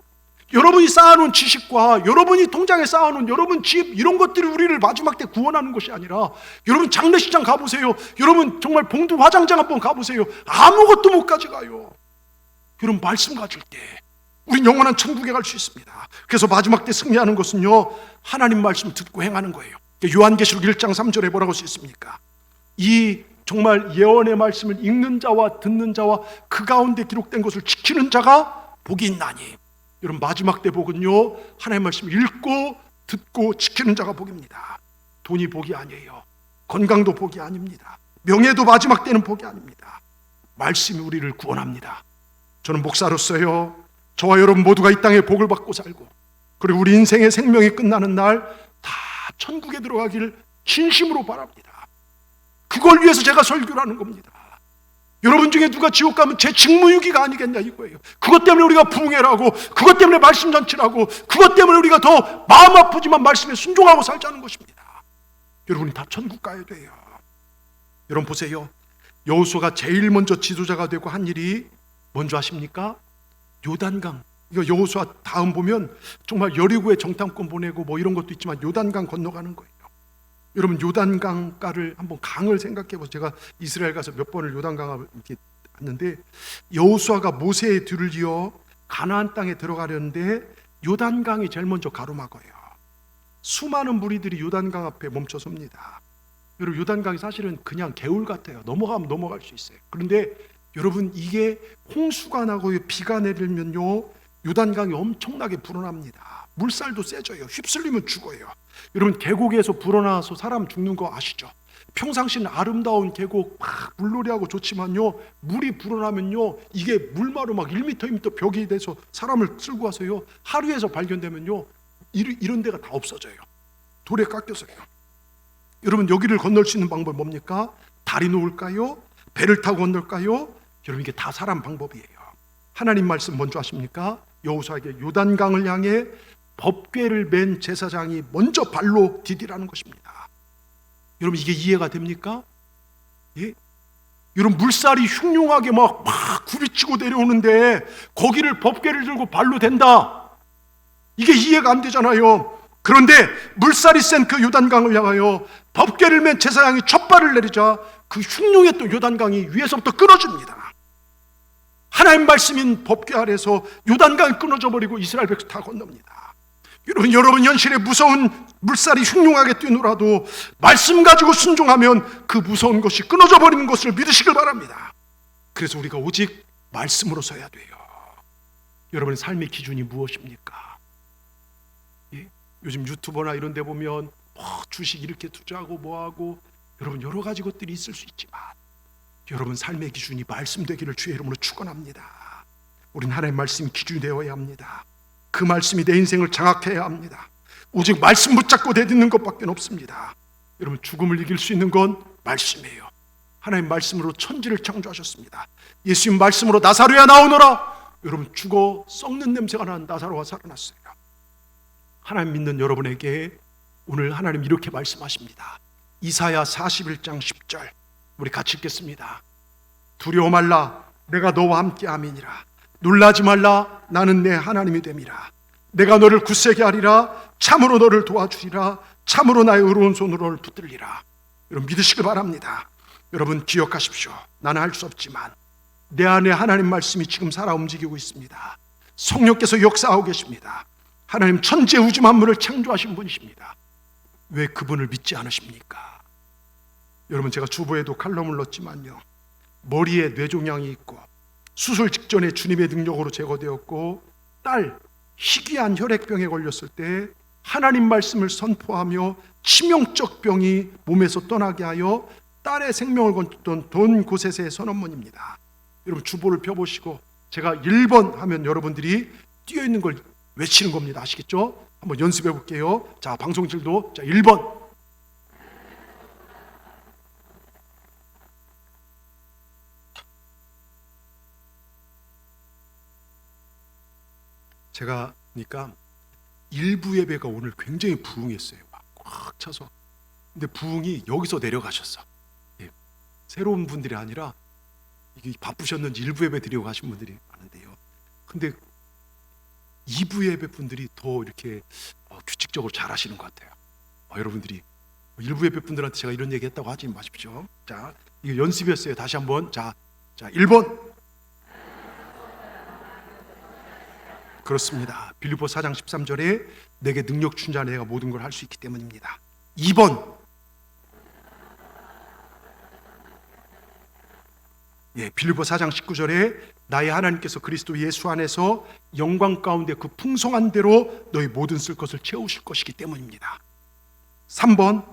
여러분이 쌓아놓은 지식과 여러분이 통장에 쌓아놓은 여러분 집, 이런 것들이 우리를 마지막 때 구원하는 것이 아니라, 여러분 장례식장 가보세요. 여러분 정말 봉두 화장장 한번 가보세요. 아무것도 못 가져가요. 여러분 말씀 가질 때 우린 영원한 천국에 갈 수 있습니다. 그래서 마지막 때 승리하는 것은요, 하나님 말씀 듣고 행하는 거예요. 요한계시록 1장 3절에 뭐라고 써 있습니까? 이 정말 예언의 말씀을 읽는 자와 듣는 자와 그 가운데 기록된 것을 지키는 자가 복이 있나니. 여러분 마지막 때 복은요, 하나님의 말씀 읽고 듣고 지키는 자가 복입니다. 돈이 복이 아니에요. 건강도 복이 아닙니다. 명예도 마지막 때는 복이 아닙니다. 말씀이 우리를 구원합니다. 저는 목사로서요, 저와 여러분 모두가 이 땅에 복을 받고 살고, 그리고 우리 인생의 생명이 끝나는 날 다 천국에 들어가기를 진심으로 바랍니다. 그걸 위해서 제가 설교를 하는 겁니다. 여러분 중에 누가 지옥 가면 제 직무유기가 아니겠냐 이거예요. 그것 때문에 우리가 부흥회라고, 그것 때문에 말씀 잔치라고, 그것 때문에 우리가 더 마음 아프지만 말씀에 순종하고 살자는 것입니다. 여러분이 다 천국 가야 돼요. 여러분 보세요. 여호수아가 제일 먼저 지도자가 되고 한 일이 뭔지 아십니까? 요단강. 이거 여호수아 다음 보면 정말 여리고에 정탐권 보내고 뭐 이런 것도 있지만 요단강 건너가는 거예요. 여러분 요단강가를 한번, 강을 생각해 보세요. 제가 이스라엘 가서 몇 번을 요단강을 이렇게 갔는데, 여호수아가 모세의 뒤를 이어 가나안 땅에 들어가려는데 요단강이 제일 먼저 가로막아요. 수많은 무리들이 요단강 앞에 멈춰 섭니다. 여러분 요단강이 사실은 그냥 개울 같아요. 넘어가면 넘어갈 수 있어요. 그런데 여러분 이게 홍수가 나고 비가 내리면요, 요단강이 엄청나게 불어납니다. 물살도 세져요. 휩쓸리면 죽어요. 여러분 계곡에서 불어나서 사람 죽는 거 아시죠? 평상시는 아름다운 계곡 막 물놀이하고 좋지만요, 물이 불어나면요, 이게 물마로 막 1m, 2m 벽이 돼서 사람을 쓸고 와서요, 하루에서 발견되면요, 이런 데가 다 없어져요. 돌에 깎여서요. 여러분 여기를 건널 수 있는 방법 뭡니까? 다리 놓을까요? 배를 타고 건널까요? 여러분 이게 다 사람 방법이에요. 하나님 말씀 뭔지 아십니까? 여호수아에게 요단강을 향해 법궤를 맨 제사장이 먼저 발로 디디라는 것입니다. 여러분 이게 이해가 됩니까? 예? 여러분 물살이 흉흉하게 막 굽이치고 내려오는데 거기를 법궤를 들고 발로 댄다. 이게 이해가 안 되잖아요. 그런데 물살이 센 그 요단강을 향하여 법궤를 맨 제사장이 첫 발을 내리자 그 흉흉했던 요단강이 위에서부터 끊어집니다. 하나님 말씀인 법궤 아래서 요단강이 끊어져 버리고 이스라엘 백성 다 건넙니다. 여러분 현실에 무서운 물살이 흉흉하게 뛰노라도 말씀 가지고 순종하면 그 무서운 것이 끊어져 버리는 것을 믿으시길 바랍니다. 그래서 우리가 오직 말씀으로 서야 돼요. 여러분의 삶의 기준이 무엇입니까? 예? 요즘 유튜버나 이런 데 보면 주식 이렇게 투자하고 뭐하고, 여러분 여러 가지 것들이 있을 수 있지만 여러분 삶의 기준이 말씀 되기를 주의 이름으로 축원합니다. 우리는 하나님의 말씀이 기준이 되어야 합니다. 그 말씀이 내 인생을 장악해야 합니다. 오직 말씀 붙잡고 내딛는 것밖에 없습니다. 여러분 죽음을 이길 수 있는 건 말씀이에요. 하나님 말씀으로 천지를 창조하셨습니다. 예수님 말씀으로 나사로야 나오너라. 여러분 죽어 썩는 냄새가 나는 나사로가 살아났어요. 하나님 믿는 여러분에게 오늘 하나님 이렇게 말씀하십니다. 이사야 41장 10절 우리 같이 읽겠습니다. 두려워 말라, 내가 너와 함께 함이니라. 놀라지 말라, 나는 내 하나님이 됨이라. 내가 너를 굳세게 하리라. 참으로 너를 도와주리라. 참으로 나의 의로운 손으로 너를 붙들리라. 여러분 믿으시기 바랍니다. 여러분 기억하십시오. 나는 할 수 없지만 내 안에 하나님 말씀이 지금 살아 움직이고 있습니다. 성령께서 역사하고 계십니다. 하나님 천지 우주 만물을 창조하신 분이십니다. 왜 그분을 믿지 않으십니까? 여러분 제가 주보에도 칼럼을 넣었지만요, 머리에 뇌종양이 있고 수술 직전에 주님의 능력으로 제거되었고, 딸 희귀한 혈액병에 걸렸을 때 하나님 말씀을 선포하며 치명적 병이 몸에서 떠나게 하여 딸의 생명을 건졌던 돈 고셋의 선언문입니다. 여러분 주보를 펴보시고 제가 1번 하면 여러분들이 뛰어있는 걸 외치는 겁니다. 아시겠죠? 한번 연습해 볼게요. 자, 방송실도 자 1번. 제가 보니까 일부 예배가 오늘 굉장히 부흥했어요. 막 꽉 차서. 근데 부흥이 여기서 내려가셨어. 예. 새로운 분들이 아니라 이게 바쁘셨는지 일부 예배 드리고 가신 분들이 많은데요. 근데 2부 예배 분들이 더 이렇게 규칙적으로 잘 하시는 것 같아요. 여러분들이 일부 예배 분들한테 제가 이런 얘기 했다고 하지 마십시오. 자, 이거 연습이었어요. 다시 한번. 자 1번. 그렇습니다. 빌립보 4장 13절에 내게 능력 준 자 내가 모든 걸 할 수 있기 때문입니다. 2번. 예, 빌립보 4장 19절에 나의 하나님께서 그리스도 예수 안에서 영광 가운데 그 풍성한 대로 너희 모든 쓸 것을 채우실 것이기 때문입니다. 3번.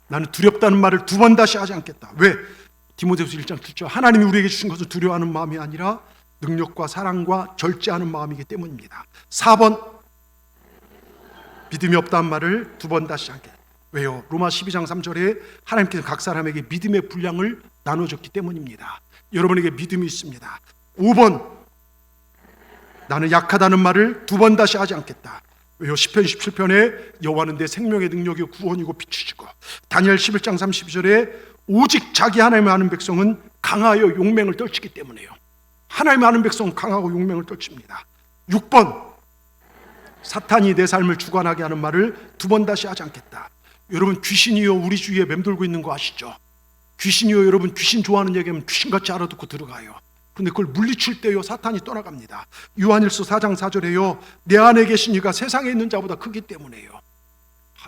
나는 두렵다는 말을 2번 다시 하지 않겠다. 왜? 디모데후서 1장 7절 하나님이 우리에게 주신 것을 두려워하는 마음이 아니라 능력과 사랑과 절제하는 마음이기 때문입니다. 4번. 믿음이 없다는 말을 2번 다시 하게. 왜요? 로마 12장 3절에 하나님께서 각 사람에게 믿음의 분량을 나눠줬기 때문입니다. 여러분에게 믿음이 있습니다. 5번. 나는 약하다는 말을 2번 다시 하지 않겠다. 왜요? 시편 17편에 여호와는 내 생명의 능력이 구원이고 빛이시고 다니엘 11장 32절에 오직 자기 하나님을 아는 백성은 강하여 용맹을 떨치기 때문에요. 하나님을 아는 백성은 강하고 용맹을 떨칩니다. 6번. 사탄이 내 삶을 주관하게 하는 말을 2번 다시 하지 않겠다. 여러분 귀신이요 우리 주위에 맴돌고 있는 거 아시죠? 귀신이요 여러분 귀신 좋아하는 얘기하면 귀신같이 알아듣고 들어가요. 근데 그걸 물리칠 때요 사탄이 떠나갑니다. 요한일서 4장 4절에요 내 안에 계신 이가 세상에 있는 자보다 크기 때문에요.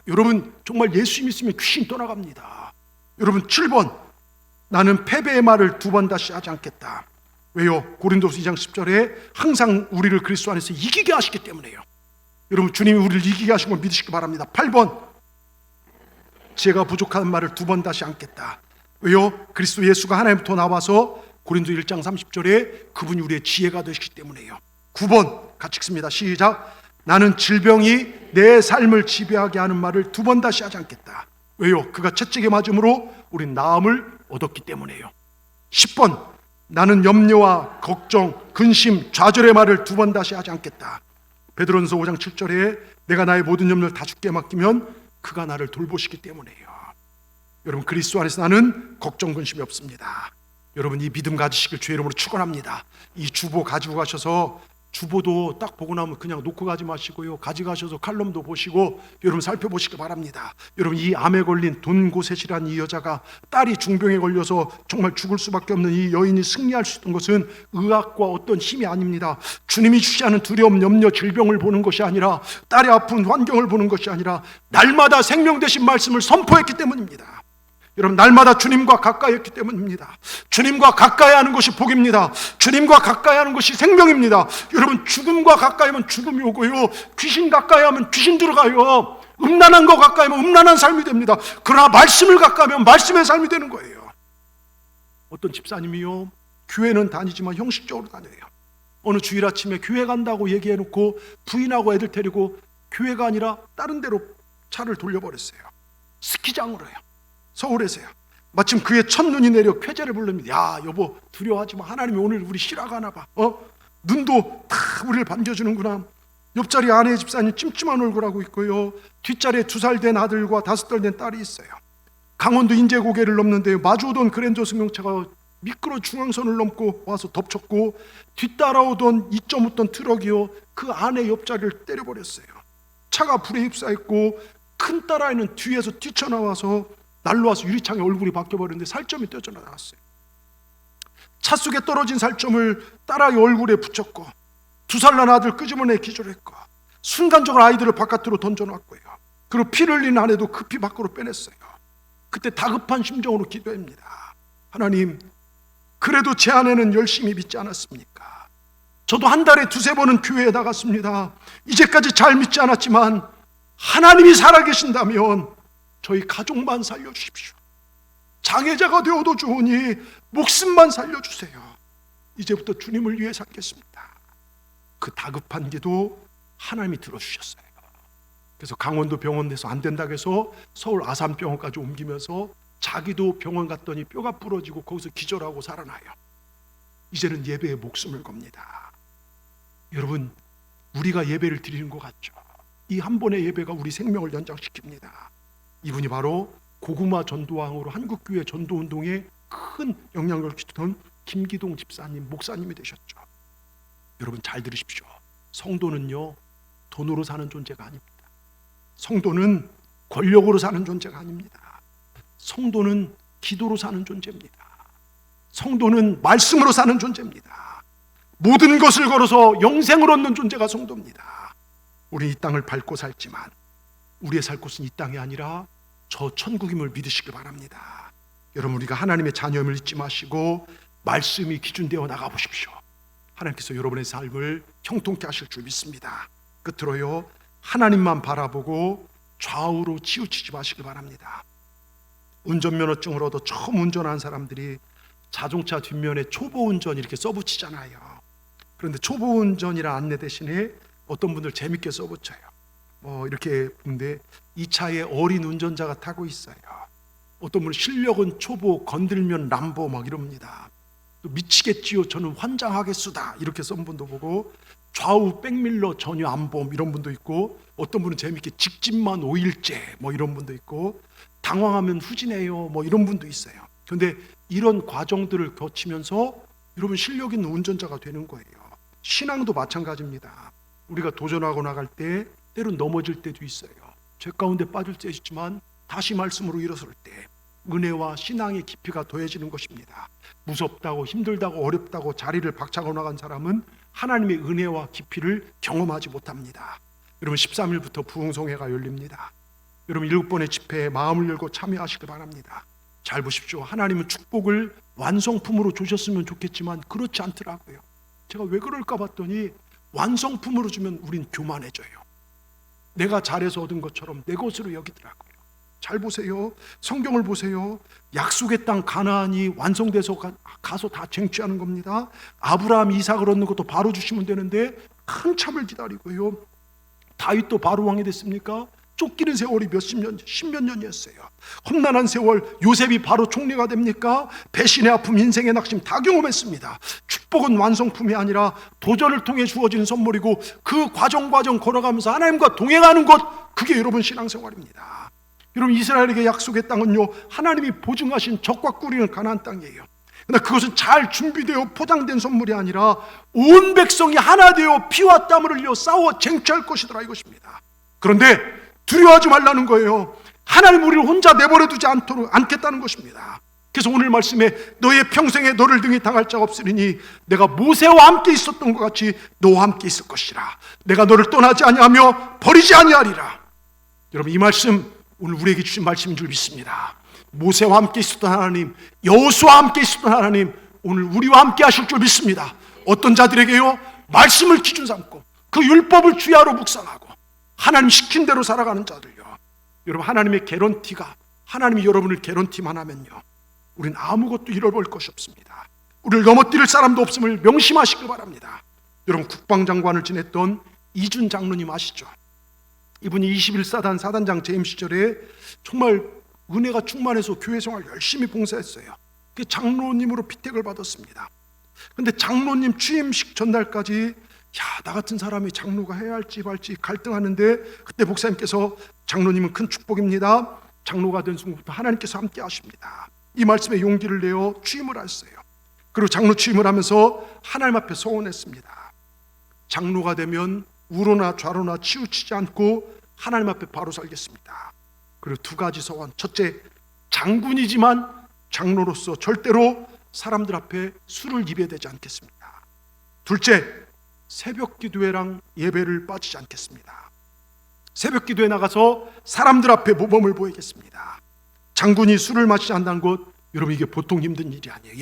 여러분 정말 예수 믿으면 귀신 떠나갑니다. 여러분 7번. 나는 패배의 말을 2번 다시 하지 않겠다. 왜요? 고린도서 2장 10절에 항상 우리를 그리스도 안에서 이기게 하시기 때문에요. 여러분 주님이 우리를 이기게 하신 걸 믿으시기 바랍니다. 8번. 제가 부족한 말을 2번 다시 않겠다. 왜요? 그리스도 예수가 하나님부터 나와서 고린도 1장 30절에 그분이 우리의 지혜가 되시기 때문에요. 9번 같이 읽습니다. 시작. 나는 질병이 내 삶을 지배하게 하는 말을 2번 다시 하지 않겠다. 왜요? 그가 채찍에 맞음으로 우린 나음을 얻었기 때문에요. 10번. 나는 염려와 걱정, 근심, 좌절의 말을 2번 다시 하지 않겠다. 베드로전서 5장 7절에 내가 나의 모든 염려를 다 주께 맡기면 그가 나를 돌보시기 때문에요. 여러분 그리스도 안에서 나는 걱정 근심이 없습니다. 여러분 이 믿음 가지시길 주의 이름으로 축원합니다. 이 주보 가지고 가셔서 주보도 딱 보고 나면 그냥 놓고 가지 마시고요. 가져가셔서 칼럼도 보시고 여러분 살펴보시기 바랍니다. 여러분 이 암에 걸린 돈고셋이라는 이 여자가 딸이 중병에 걸려서 정말 죽을 수밖에 없는 이 여인이 승리할 수 있던 것은 의학과 어떤 힘이 아닙니다. 주님이 주시 않은 두려움, 염려, 질병을 보는 것이 아니라 딸이 아픈 환경을 보는 것이 아니라 날마다 생명 되신 말씀을 선포했기 때문입니다. 여러분 날마다 주님과 가까이 했기 때문입니다. 주님과 가까이 하는 것이 복입니다. 주님과 가까이 하는 것이 생명입니다. 여러분 죽음과 가까이 하면 죽음이 오고요 귀신 가까이 하면 귀신 들어가요. 음란한 거 가까이 하면 음란한 삶이 됩니다. 그러나 말씀을 가까이 하면 말씀의 삶이 되는 거예요. 어떤 집사님이요 교회는 다니지만 형식적으로 다녀요. 어느 주일 아침에 교회 간다고 얘기해놓고 부인하고 애들 데리고 교회가 아니라 다른 데로 차를 돌려버렸어요. 스키장으로요. 서울에서요. 마침 그의 첫눈이 내려 쾌재를 부릅니다. 야 여보 두려워하지 마. 하나님이 오늘 우리 실화가나 봐. 눈도 다 우리를 반겨주는구나. 옆자리 아내 집사님 찜찜한 얼굴하고 있고요. 뒷자리에 2살 된 아들과 5달 된 딸이 있어요. 강원도 인제고개를 넘는데 마주오던 그랜저 승용차가 미끄러 중앙선을 넘고 와서 덮쳤고 뒤따라오던 2.5톤 트럭이요 그 아내 옆자리를 때려버렸어요. 차가 불에 휩싸였고 큰 딸아이는 뒤에서 뛰쳐나와서 날라와서 유리창에 얼굴이 바뀌어버렸는데 살점이 떼져나왔어요. 차 속에 떨어진 살점을 딸아이 얼굴에 붙였고 2살 난 아들 끄집어내 기절했고 순간적으로 아이들을 바깥으로 던져놨고요. 그리고 피를 흘린 아내도 급히 밖으로 빼냈어요. 그때 다급한 심정으로 기도합니다. 하나님 그래도 제 아내는 열심히 믿지 않았습니까? 저도 한 달에 2-3번은 교회에 나갔습니다. 이제까지 잘 믿지 않았지만 하나님이 살아계신다면 저희 가족만 살려주십시오. 장애자가 되어도 좋으니 목숨만 살려주세요. 이제부터 주님을 위해 살겠습니다. 그 다급한 기도 하나님이 들어주셨어요. 그래서 강원도 병원에서 안 된다고 해서 서울 아산병원까지 옮기면서 자기도 병원 갔더니 뼈가 부러지고 거기서 기절하고 살아나요. 이제는 예배에 목숨을 겁니다. 여러분, 우리가 예배를 드리는 것 같죠? 이 한 번의 예배가 우리 생명을 연장시킵니다. 이분이 바로 고구마 전도왕으로 한국교회 전도운동에 큰 영향력을 끼쳤던 김기동 집사님, 목사님이 되셨죠. 여러분 잘 들으십시오. 성도는요, 돈으로 사는 존재가 아닙니다. 성도는 권력으로 사는 존재가 아닙니다. 성도는 기도로 사는 존재입니다. 성도는 말씀으로 사는 존재입니다. 모든 것을 걸어서 영생을 얻는 존재가 성도입니다. 우리 이 땅을 밟고 살지만 우리의 살 곳은 이 땅이 아니라 저 천국임을 믿으시길 바랍니다. 여러분, 우리가 하나님의 자녀임을 잊지 마시고 말씀이 기준되어 나가보십시오. 하나님께서 여러분의 삶을 형통케 하실 줄 믿습니다. 끝으로요, 하나님만 바라보고 좌우로 치우치지 마시길 바랍니다. 운전면허증을 얻어 처음 운전한 사람들이 자동차 뒷면에 초보 운전 이렇게 써붙이잖아요. 그런데 초보 운전이라 안내 대신에 어떤 분들 재밌게 써붙여요. 이렇게 보는데 이 차에 어린 운전자가 타고 있어요. 어떤 분은 실력은 초보, 건들면 람보 막 이럽니다. 또 미치겠지요, 저는 환장하겠수다 이렇게 쓴 분도 보고, 좌우 백밀러 전혀 안 봄 이런 분도 있고, 어떤 분은 재밌게 직진만 5일째 뭐 이런 분도 있고, 당황하면 후진해요 뭐 이런 분도 있어요. 그런데 이런 과정들을 거치면서 여러분 실력 있는 운전자가 되는 거예요. 신앙도 마찬가지입니다. 우리가 도전하고 나갈 때 때론 넘어질 때도 있어요. 죄 가운데 빠질 때 있지만 다시 말씀으로 일어설 때 은혜와 신앙의 깊이가 더해지는 것입니다. 무섭다고 힘들다고 어렵다고 자리를 박차고 나간 사람은 하나님의 은혜와 깊이를 경험하지 못합니다. 여러분 13일부터 부흥성회가 열립니다. 여러분 7번의 집회에 마음을 열고 참여하시길 바랍니다. 잘 보십시오. 하나님은 축복을 완성품으로 주셨으면 좋겠지만 그렇지 않더라고요. 제가 왜 그럴까 봤더니 완성품으로 주면 우린 교만해져요. 내가 잘해서 얻은 것처럼 내 것으로 여기더라고요. 잘 보세요. 성경을 보세요. 약속의 땅 가나안이 완성돼서 가서 다 쟁취하는 겁니다. 아브라함 이삭을 얻는 것도 바로 주시면 되는데 한참을 기다리고요. 다윗도 바로 왕이 됐습니까? 쫓기는 세월이 십몇 년이었어요. 험난한 세월, 요셉이 바로 총리가 됩니까? 배신의 아픔, 인생의 낙심 다 경험했습니다. 축복은 완성품이 아니라 도전을 통해 주어지는 선물이고, 그 과정 걸어가면서 하나님과 동행하는 것, 그게 여러분 신앙생활입니다. 여러분 이스라엘에게 약속의 땅은요, 하나님이 보증하신 적과 꿀이는 가나안 땅이에요. 그러나 그것은 잘 준비되어 포장된 선물이 아니라 온 백성이 하나 되어 피와 땀을 흘려 싸워 쟁취할 것이더라 이것입니다. 그런데 두려워하지 말라는 거예요. 하나님 우리를 혼자 내버려 두지 않겠다는 것입니다. 그래서 오늘 말씀에 너의 평생에 너를 등에 당할 자가 없으리니 내가 모세와 함께 있었던 것 같이 너와 함께 있을 것이라. 내가 너를 떠나지 아니하며 버리지 아니하리라. 여러분 이 말씀 오늘 우리에게 주신 말씀인 줄 믿습니다. 모세와 함께 있었던 하나님, 여호수아와 함께 있었던 하나님, 오늘 우리와 함께 하실 줄 믿습니다. 어떤 자들에게요? 말씀을 기준 삼고 그 율법을 주야로 묵상하고 하나님 시킨 대로 살아가는 자들요. 여러분 하나님의 개런티가, 하나님이 여러분을 개런티만 하면요, 우린 아무것도 잃어볼 것이 없습니다. 우리를 넘어뜨릴 사람도 없음을 명심하시길 바랍니다. 여러분 국방장관을 지냈던 이준 장로님 아시죠? 이분이 21사단 사단장 재임 시절에 정말 은혜가 충만해서 교회 생활 열심히 봉사했어요. 그 장로님으로 피택을 받았습니다. 그런데 장로님 취임식 전날까지 나 같은 사람이 장로가 해야 할지 말지 갈등하는데, 그때 목사님께서 장로님은 큰 축복입니다. 장로가 된 순간부터 하나님께서 함께 하십니다. 이 말씀에 용기를 내어 취임을 했어요. 그리고 장로 취임을 하면서 하나님 앞에 서원했습니다. 장로가 되면 우로나 좌로나 치우치지 않고 하나님 앞에 바로 살겠습니다. 그리고 두 가지 서원. 첫째, 장군이지만 장로로서 절대로 사람들 앞에 술을 입에 대지 않겠습니다. 둘째, 새벽 기도회랑 예배를 빠지지 않겠습니다. 새벽 기도에 나가서 사람들 앞에 모범을 보이겠습니다. 장군이 술을 마시지 않는 것, 여러분 이게 보통 힘든 일이 아니에요.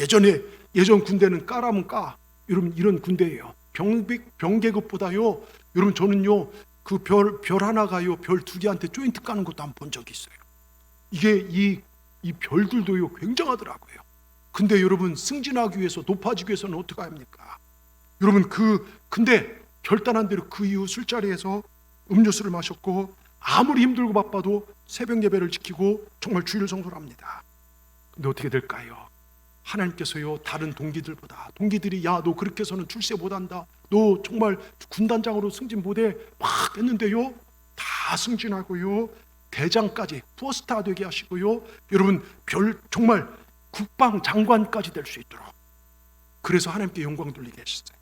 예전 군대는 까라면 까, 여러분 이런 군대예요. 병계급보다요, 여러분 저는요 그 별 하나가요 별 두 개한테 조인트 까는 것도 한번 본 적이 있어요. 이게 이 별들도요 굉장하더라고요. 근데 여러분 승진하기 위해서 높아지기 위해서는 어떻게 합니까? 여러분 근데 결단한 대로 그 이후 술자리에서 음료수를 마셨고 아무리 힘들고 바빠도 새벽 예배를 지키고 정말 주일 성소를 합니다. 근데 어떻게 될까요? 하나님께서요 다른 동기들이 야 너 그렇게 해서는 출세 못한다, 너 정말 군단장으로 승진 못해 막 했는데요 다 승진하고요 대장까지 포스타 되게 하시고요 여러분 정말 국방장관까지 될 수 있도록, 그래서 하나님께 영광 돌리게 하셨어요.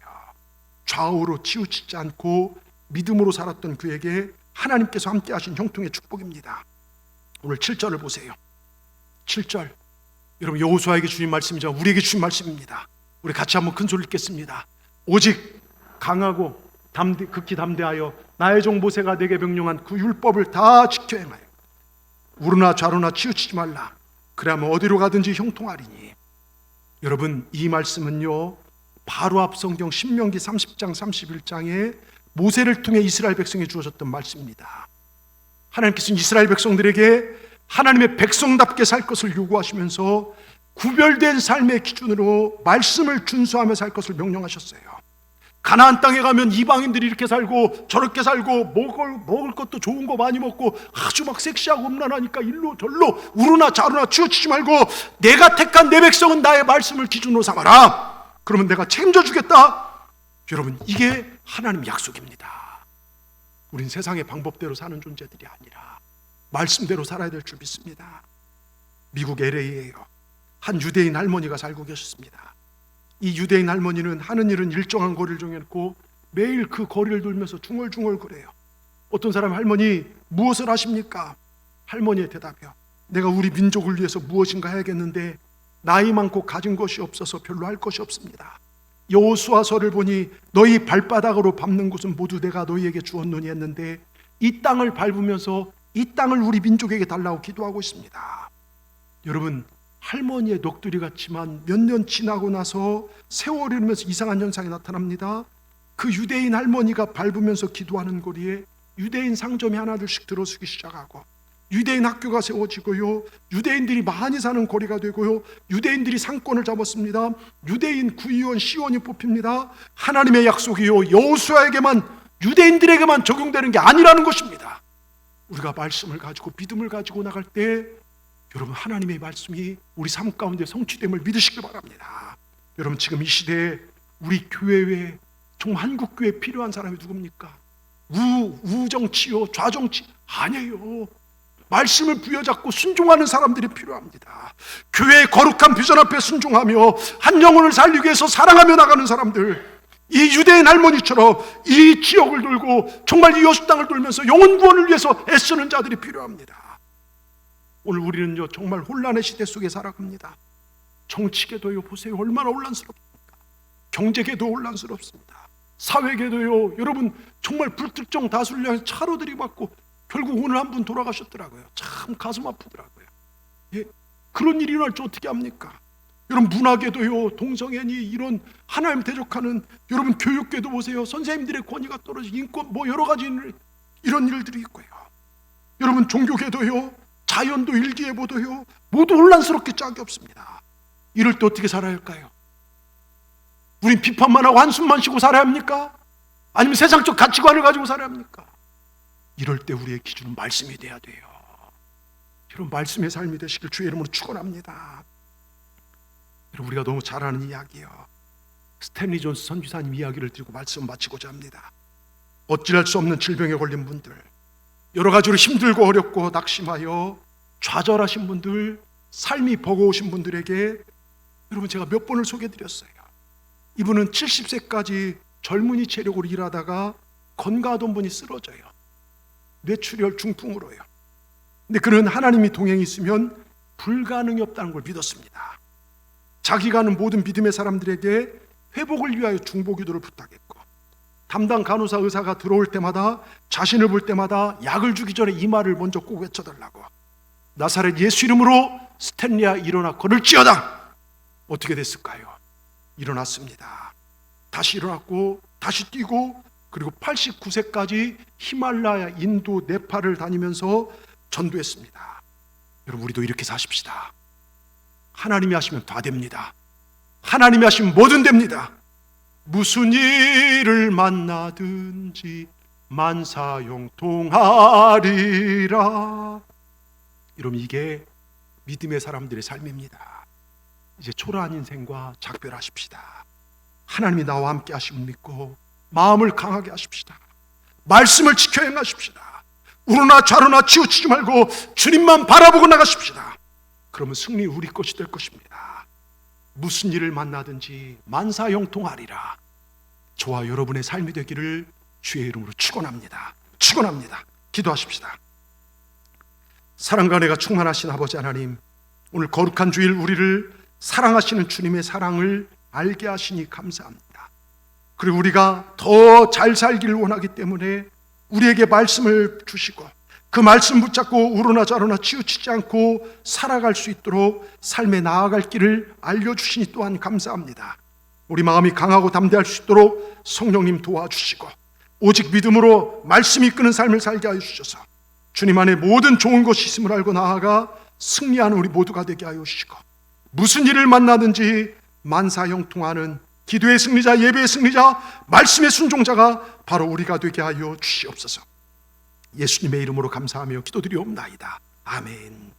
좌우로 치우치지 않고 믿음으로 살았던 그에게 하나님께서 함께 하신 형통의 축복입니다. 오늘 7절을 보세요. 7절 여러분 여호수아에게 주신 말씀이죠. 우리에게 주신 말씀입니다. 우리 같이 한번 큰 소리 읽겠습니다. 오직 강하고 극히 담대하여 나의 종 모세가 내게 명령한 그 율법을 다 지켜 행하여 우르나 좌로나 치우치지 말라. 그러면 어디로 가든지 형통하리니. 여러분 이 말씀은요 바로 앞 성경 신명기 30장 31장에 모세를 통해 이스라엘 백성에 주어졌던 말씀입니다. 하나님께서는 이스라엘 백성들에게 하나님의 백성답게 살 것을 요구하시면서 구별된 삶의 기준으로 말씀을 준수하며 살 것을 명령하셨어요. 가나안 땅에 가면 이방인들이 이렇게 살고 저렇게 살고 먹을 것도 좋은 거 많이 먹고 아주 막 섹시하고 음란하니까 일로 절로 우르나 좌루나 치우치지 말고 내가 택한 내 백성은 나의 말씀을 기준으로 삼아라. 그러면 내가 책임져 주겠다. 여러분 이게 하나님 약속입니다. 우린 세상의 방법대로 사는 존재들이 아니라 말씀대로 살아야 될 줄 믿습니다. 미국 LA에요 한 유대인 할머니가 살고 계셨습니다. 이 유대인 할머니는 하는 일은 일정한 거리를 정해놓고 매일 그 거리를 돌면서 중얼중얼 그래요. 어떤 사람 할머니 무엇을 하십니까? 할머니의 대답이요, 내가 우리 민족을 위해서 무엇인가 해야겠는데 나이 많고 가진 것이 없어서 별로 할 것이 없습니다. 여호수아서를 보니 너희 발바닥으로 밟는 곳은 모두 내가 너희에게 주었노니 했는데 이 땅을 밟으면서 이 땅을 우리 민족에게 달라고 기도하고 있습니다. 여러분 할머니의 넋두리 같지만 몇 년 지나고 나서 세월이 흐르면서 이상한 현상이 나타납니다. 그 유대인 할머니가 밟으면서 기도하는 거리에 유대인 상점이 하나둘씩 들어서기 시작하고 유대인 학교가 세워지고요 유대인들이 많이 사는 거리가 되고요 유대인들이 상권을 잡았습니다. 유대인 구의원 시원이 뽑힙니다. 하나님의 약속이요 여호수아에게만 유대인들에게만 적용되는 게 아니라는 것입니다. 우리가 말씀을 가지고 믿음을 가지고 나갈 때 여러분 하나님의 말씀이 우리 삶 가운데 성취됨을 믿으시길 바랍니다. 여러분 지금 이 시대에 우리 교회에 정말 한국교회에 필요한 사람이 누굽니까? 우정치요 좌정치 아니에요. 말씀을 부여잡고 순종하는 사람들이 필요합니다. 교회의 거룩한 비전 앞에 순종하며 한 영혼을 살리기 위해서 사랑하며 나가는 사람들, 이 유대인 할머니처럼 이 지역을 돌고 정말 이 여수 땅을 돌면서 영혼 구원을 위해서 애쓰는 자들이 필요합니다. 오늘 우리는요 정말 혼란의 시대 속에 살아갑니다. 정치계도요 보세요 얼마나 혼란스럽습니까? 경제계도 혼란스럽습니다. 사회계도요 여러분 정말 불특정 다수를 향해서 차로 들이받고 결국 오늘 한 분 돌아가셨더라고요. 참 가슴 아프더라고요. 예, 그런 일이 일어날 줄 어떻게 합니까? 여러분 문화계도요 동성애니 이런 하나님 대적하는, 여러분 교육계도 보세요 선생님들의 권위가 떨어지고 인권 뭐 여러 가지 이런 일들이 있고요. 여러분 종교계도요 자연도 일기예보도요 모두 혼란스럽게 짝이 없습니다. 이럴 때 어떻게 살아야 할까요? 우린 비판만 하고 한숨만 쉬고 살아야 합니까? 아니면 세상적 가치관을 가지고 살아야 합니까? 이럴 때 우리의 기준은 말씀이 돼야 돼요. 여러분 말씀의 삶이 되시길 주의 이름으로 축원합니다. 여러분 우리가 너무 잘 아는 이야기예요. 스탠리 존스 선교사님 이야기를 드리고 말씀 마치고자 합니다. 어찌할 수 없는 질병에 걸린 분들, 여러 가지로 힘들고 어렵고 낙심하여 좌절하신 분들, 삶이 버거우신 분들에게 여러분 제가 몇 번을 소개해드렸어요. 이분은 70세까지 젊은이 체력으로 일하다가 건강하던 분이 쓰러져요. 뇌출혈 중풍으로요. 근데 그는 하나님이 동행이 있으면 불가능이 없다는 걸 믿었습니다. 자기가 아는 모든 믿음의 사람들에게 회복을 위하여 중보기도를 부탁했고 담당 간호사 의사가 들어올 때마다 자신을 볼 때마다 약을 주기 전에 이 말을 먼저 꼭 외쳐달라고, 나사렛 예수 이름으로 스탠리야 일어나 걸을지어다. 어떻게 됐을까요? 일어났습니다. 다시 일어났고 다시 뛰고 그리고 89세까지 히말라야, 인도, 네팔을 다니면서 전도했습니다. 여러분, 우리도 이렇게 사십시다. 하나님이 하시면 다 됩니다. 하나님이 하시면 뭐든 됩니다. 무슨 일을 만나든지 만사형통하리라. 여러분, 이게 믿음의 사람들의 삶입니다. 이제 초라한 인생과 작별하십시다. 하나님이 나와 함께 하심을 믿고 마음을 강하게 하십시다. 말씀을 지켜 행하십시다. 우러나 좌로나 치우치지 말고 주님만 바라보고 나가십시다. 그러면 승리 우리 것이 될 것입니다. 무슨 일을 만나든지 만사형통하리라. 저와 여러분의 삶이 되기를 주의 이름으로 축원합니다. 축원합니다. 기도하십시다. 사랑과 은혜가 충만하신 아버지 하나님, 오늘 거룩한 주일 우리를 사랑하시는 주님의 사랑을 알게 하시니 감사합니다. 그리고 우리가 더 잘 살기를 원하기 때문에 우리에게 말씀을 주시고 그 말씀 붙잡고 우러나 좌로나 치우치지 않고 살아갈 수 있도록 삶에 나아갈 길을 알려주시니 또한 감사합니다. 우리 마음이 강하고 담대할 수 있도록 성령님 도와주시고 오직 믿음으로 말씀이 이끄는 삶을 살게 하여 주셔서 주님 안에 모든 좋은 것이 있음을 알고 나아가 승리하는 우리 모두가 되게 하여 주시고 무슨 일을 만나든지 만사형통하는 기도의 승리자, 예배의 승리자, 말씀의 순종자가 바로 우리가 되게 하여 주시옵소서. 예수님의 이름으로 감사하며 기도드리옵나이다. 아멘.